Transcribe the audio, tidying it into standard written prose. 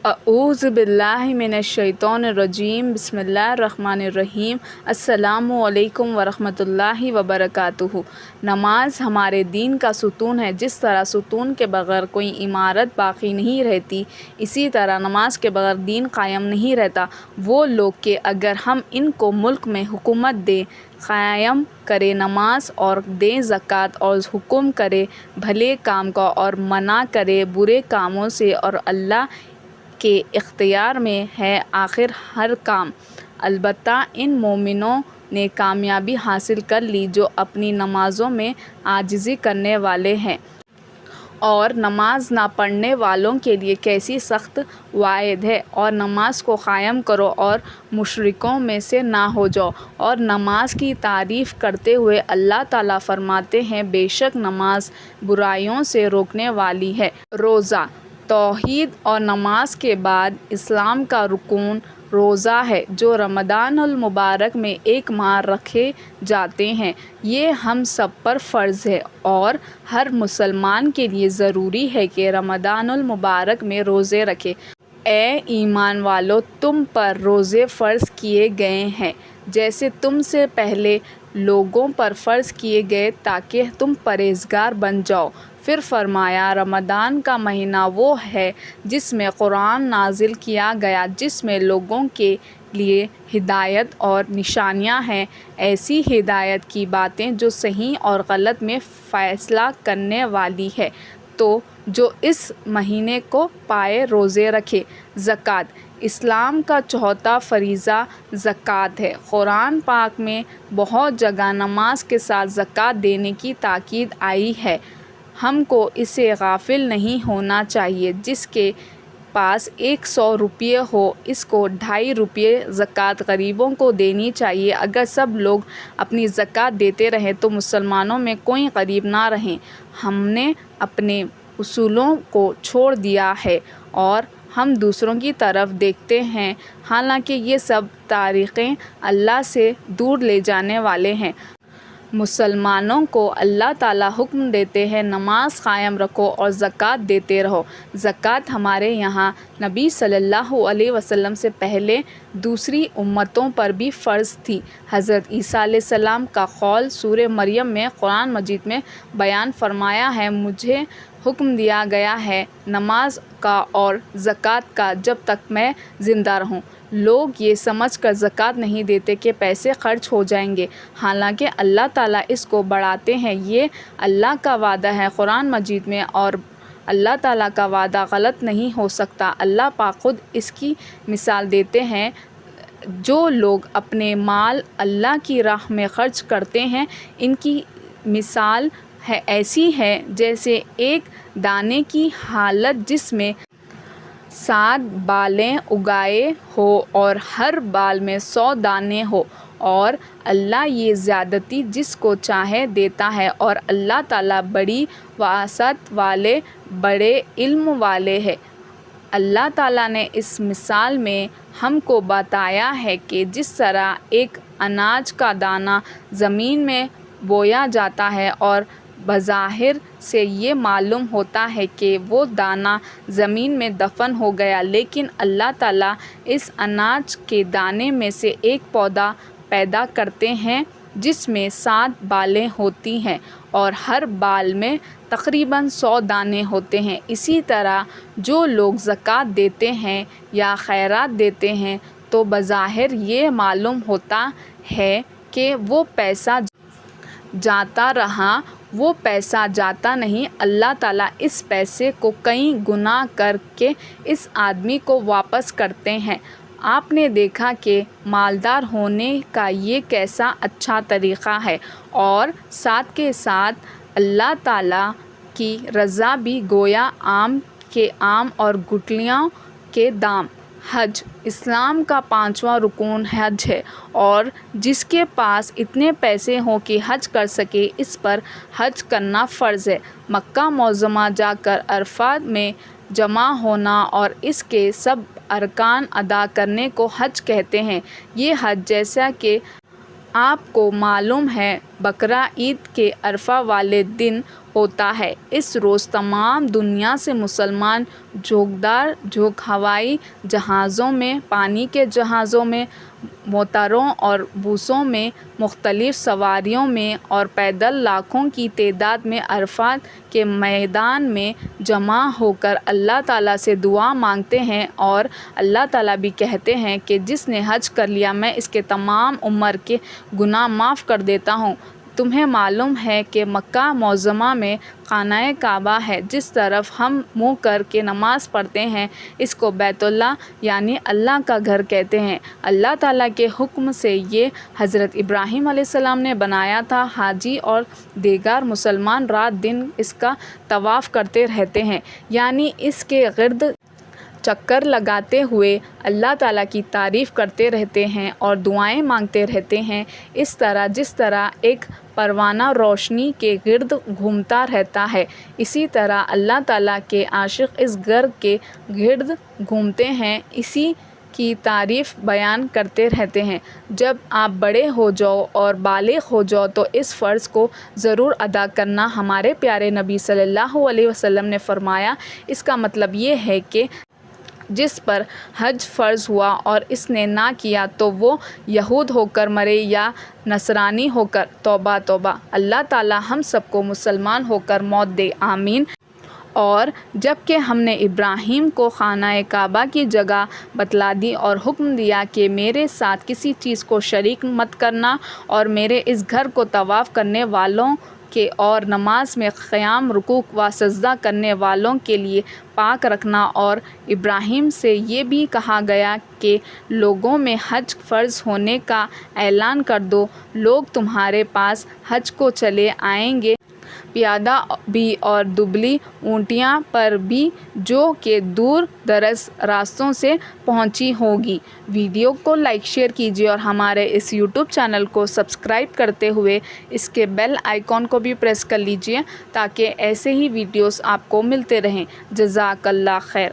اعوذ باللہ من الشیطان الرجیم بسم اللہ الرحمن الرحیم السلام علیکم ورحمۃ اللہ وبرکاتہ۔ نماز ہمارے دین کا ستون ہے۔ جس طرح ستون کے بغیر کوئی عمارت باقی نہیں رہتی، اسی طرح نماز کے بغیر دین قائم نہیں رہتا۔ وہ لوگ کہ اگر ہم ان کو ملک میں حکومت دیں، قائم کرے نماز اور دیں زکوٰۃ، اور حکم کرے بھلے کام کا اور منع کرے برے کاموں سے، اور اللہ کے اختیار میں ہے آخر ہر کام۔ البتہ ان مومنوں نے کامیابی حاصل کر لی جو اپنی نمازوں میں عاجزی کرنے والے ہیں۔ اور نماز نہ پڑھنے والوں کے لیے کیسی سخت وعید ہے۔ اور نماز کو قائم کرو اور مشرکوں میں سے نہ ہو جاؤ۔ اور نماز کی تعریف کرتے ہوئے اللہ تعالیٰ فرماتے ہیں، بے شک نماز برائیوں سے روکنے والی ہے۔ روزہ توحید اور نماز کے بعد اسلام کا رکن روزہ ہے، جو رمضان المبارک میں ایک ماہ رکھے جاتے ہیں۔ یہ ہم سب پر فرض ہے اور ہر مسلمان کے لیے ضروری ہے کہ رمضان المبارک میں روزے رکھے۔ اے ایمان والو، تم پر روزے فرض کیے گئے ہیں جیسے تم سے پہلے لوگوں پر فرض کیے گئے تاکہ تم پرہیزگار بن جاؤ۔ پھر فرمایا، رمضان کا مہینہ وہ ہے جس میں قرآن نازل کیا گیا، جس میں لوگوں کے لیے ہدایت اور نشانیاں ہیں، ایسی ہدایت کی باتیں جو صحیح اور غلط میں فیصلہ کرنے والی ہے۔ تو جو اس مہینے کو پائے روزے رکھے۔ زکوٰۃ اسلام کا چوتھا فریضہ زکوٰۃ ہے۔ قرآن پاک میں بہت جگہ نماز کے ساتھ زکوٰۃ دینے کی تاکید آئی ہے۔ ہم کو اس سے غافل نہیں ہونا چاہیے۔ جس کے پاس 100 روپے ہو، اس کو 2.5 روپے زکوٰۃ غریبوں کو دینی چاہیے۔ اگر سب لوگ اپنی زکوٰۃ دیتے رہیں تو مسلمانوں میں کوئی غریب نہ رہیں۔ ہم نے اپنے اصولوں کو چھوڑ دیا ہے اور ہم دوسروں کی طرف دیکھتے ہیں، حالانکہ یہ سب طریقے اللہ سے دور لے جانے والے ہیں۔ مسلمانوں کو اللہ تعالیٰ حکم دیتے ہیں، نماز قائم رکھو اور زکوٰۃ دیتے رہو۔ زکوٰۃ ہمارے یہاں نبی صلی اللہ علیہ وسلم سے پہلے دوسری امتوں پر بھی فرض تھی۔ حضرت عیسیٰ علیہ السلام کا قول سورہ مریم میں قرآن مجید میں بیان فرمایا ہے، مجھے حکم دیا گیا ہے نماز کا اور زکوٰۃ کا جب تک میں زندہ رہوں۔ لوگ یہ سمجھ کر زکوٰۃ نہیں دیتے کہ پیسے خرچ ہو جائیں گے، حالانکہ اللہ تعالیٰ اس کو بڑھاتے ہیں۔ یہ اللہ کا وعدہ ہے قرآن مجید میں، اور اللہ تعالیٰ کا وعدہ غلط نہیں ہو سکتا۔ اللہ پاک خود اس کی مثال دیتے ہیں، جو لوگ اپنے مال اللہ کی راہ میں خرچ کرتے ہیں، ان کی مثال ایسی ہے جیسے ایک دانے کی حالت جس میں 7 بالیں اگائے ہو اور ہر بال میں 100 دانے ہو، اور اللہ یہ زیادتی جس کو چاہے دیتا ہے، اور اللہ تعالیٰ بڑی وسعت والے، بڑے علم والے ہے۔ اللہ تعالیٰ نے اس مثال میں ہم کو بتایا ہے کہ جس طرح ایک اناج کا دانہ زمین میں بویا جاتا ہے اور بظاہر سے یہ معلوم ہوتا ہے کہ وہ دانہ زمین میں دفن ہو گیا، لیکن اللہ تعالیٰ اس اناج کے دانے میں سے ایک پودا پیدا کرتے ہیں جس میں 7 بالیں ہوتی ہیں اور ہر بال میں تقریباً 100 دانے ہوتے ہیں۔ اسی طرح جو لوگ زکوٰۃ دیتے ہیں یا خیرات دیتے ہیں تو بظاہر یہ معلوم ہوتا ہے کہ وہ پیسہ جاتا رہا، وہ پیسہ جاتا نہیں۔ اللہ تعالیٰ اس پیسے کو کئی گنا کر کے اس آدمی کو واپس کرتے ہیں۔ آپ نے دیکھا کہ مالدار ہونے کا یہ کیسا اچھا طریقہ ہے، اور ساتھ کے ساتھ اللہ تعالیٰ کی رضا بھی، گویا آم کے آم اور گٹھلیوں کے دام۔ حج اسلام کا 5واں رکن حج ہے، اور جس کے پاس اتنے پیسے ہوں کہ حج کر سکے، اس پر حج کرنا فرض ہے۔ مکہ معظمہ جا کر عرفات میں جمع ہونا اور اس کے سب ارکان ادا کرنے کو حج کہتے ہیں۔ یہ حج جیسا کہ آپ کو معلوم ہے بقرہ عید کے عرفہ والے دن ہوتا ہے۔ اس روز تمام دنیا سے مسلمان جھوکدار جھوک ہوائی جہازوں میں، پانی کے جہازوں میں، موٹروں اور بسوں میں، مختلف سواریوں میں اور پیدل لاکھوں کی تعداد میں عرفات کے میدان میں جمع ہو کر اللہ تعالیٰ سے دعا مانگتے ہیں، اور اللہ تعالیٰ بھی کہتے ہیں کہ جس نے حج کر لیا میں اس کے تمام عمر کے گناہ معاف کر دیتا ہوں۔ تمہیں معلوم ہے کہ مکہ معظمہ میں خانہ کعبہ ہے، جس طرف ہم منہ کر کے نماز پڑھتے ہیں، اس کو بیت اللہ یعنی اللہ کا گھر کہتے ہیں۔ اللہ تعالیٰ کے حکم سے یہ حضرت ابراہیم علیہ السلام نے بنایا تھا۔ حاجی اور دیگر مسلمان رات دن اس کا طواف کرتے رہتے ہیں، یعنی اس کے گرد چکر لگاتے ہوئے اللہ تعالیٰ کی تعریف کرتے رہتے ہیں اور دعائیں مانگتے رہتے ہیں، اس طرح جس طرح ایک پروانہ روشنی کے گرد گھومتا رہتا ہے، اسی طرح اللہ تعالیٰ کے عاشق اس گھر کے گرد گھومتے ہیں، اسی کی تعریف بیان کرتے رہتے ہیں۔ جب آپ بڑے ہو جاؤ اور بالغ ہو جاؤ تو اس فرض کو ضرور ادا کرنا۔ ہمارے پیارے نبی صلی اللہ علیہ وسلم نے فرمایا، اس کا مطلب یہ ہے کہ جس پر حج فرض ہوا اور اس نے نہ کیا تو وہ یہود ہو کر مرے یا نصرانی ہو کر۔ توبہ توبہ! اللہ تعالیٰ ہم سب کو مسلمان ہو کر موت دے، آمین۔ اور جب کہ ہم نے ابراہیم کو خانہ کعبہ کی جگہ بتلا دی اور حکم دیا کہ میرے ساتھ کسی چیز کو شریک مت کرنا، اور میرے اس گھر کو طواف کرنے والوں کے اور نماز میں قیام، رکوع و سجدہ کرنے والوں کے لیے پاک رکھنا، اور ابراہیم سے یہ بھی کہا گیا کہ لوگوں میں حج فرض ہونے کا اعلان کر دو، لوگ تمہارے پاس حج کو چلے آئیں گے، پیادہ بھی اور دبلی اونٹیاں پر بھی، جو کہ دور دراز راستوں سے پہنچی ہوگی۔ ویڈیو کو لائک شیئر کیجیے اور ہمارے اس یوٹیوب چینل کو سبسکرائب کرتے ہوئے اس کے بیل آئیکن کو بھی پریس کر لیجیے تاکہ ایسے ہی ویڈیوز آپ کو ملتے رہیں۔ جزاک اللہ خیر۔